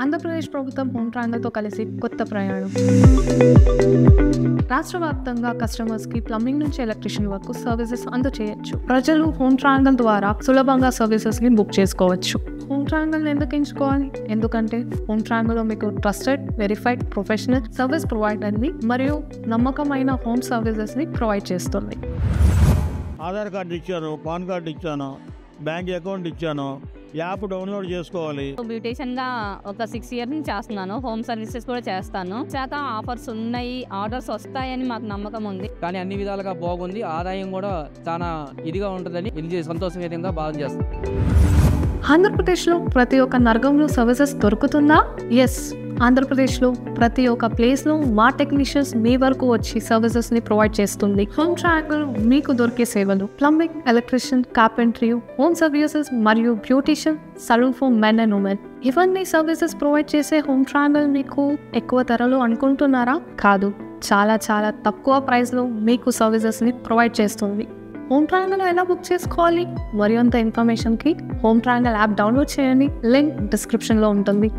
ఆంధ్రప్రదేశ్ ప్రభుత్వం హోమ్ ట్రయాంగిల్తో కలిసి కొత్త ప్రయాణం. రాష్ట్ర వ్యాప్తంగా కస్టమర్స్కి ప్లంబింగ్ నుంచి ఎలక్ట్రీషియన్ వరకు సర్వీసెస్ అందజేయచ్చు. ప్రజలు హోమ్ ట్రయాంగిల్ ద్వారా సులభంగా సర్వీసెస్ని బుక్ చేసుకోవచ్చు. హోమ్ ట్రయాంగిల్ ఎందుకు ఎంచుకోవాలి? ఎందుకంటే హోమ్ ట్రయాంగిల్లో మీకు ట్రస్టెడ్, వెరిఫైడ్, ప్రొఫెషనల్ సర్వీస్ ప్రొవైడర్ని మరియు నమ్మకమైన హోమ్ సర్వీసెస్ని ప్రొవైడ్ చేస్తుంది. ఆధార్ కార్డు ఇచ్చాను, పాన్ కార్డు ఇచ్చాను, బ్యాంక్ అకౌంట్ ఇచ్చాను, యాప్ డౌన్లోడ్ చేసుకోవాలి. బ్యూటీషియన్గా ఒక 6 years నుంచి చేస్తున్నాను. హోమ్ సర్వీసెస్ కూడా చేస్తాను. శాతం ఆఫర్స్ ఉన్నాయి, ఆర్డర్స్ వస్తాయని మాకు నమ్మకం ఉంది. కానీ అన్ని విధాలుగా బాగుంది, ఆదాయం కూడా చాలా ఇదిగా ఉంటుందని ఇది సంతోషకరంగా బాగా చేస్తాం. ఆంధ్రప్రదేశ్లో ప్రతి ఒక్క నగరంలో సర్వీసెస్ దొరుకుతుందా? ఎస్, ఆంధ్రప్రదేశ్లో ప్రతి ఒక్క ప్లేస్లో మా టెక్నీషియన్స్ మీ వరకు వచ్చి సర్వీసెస్ని ప్రొవైడ్ చేస్తుంది. హోమ్ ట్రయాంగిల్ మీకు దొరికే సేవలు: plumbing, electrician, carpentry, home services మరియు beautician, salon for men and women. ఇవన్నీ సర్వీసెస్ ప్రొవైడ్ చేసే హోమ్ ట్రయాంగిల్ మీకు ఎక్కువ ధరలు అనుకుంటున్నారా? కాదు, చాలా చాలా తక్కువ ప్రైస్లో మీకు సర్వీసెస్ని ప్రొవైడ్ చేస్తుంది. హోమ్ ట్రయాంగిల్ ఎలా బుక్ చేసుకోవాలి? మరింత ఇన్ఫర్మేషన్కి హోమ్ ట్రయాంగిల్ యాప్ డౌన్లోడ్ చేయండి. లింక్ డిస్క్రిప్షన్లో ఉంటుంది.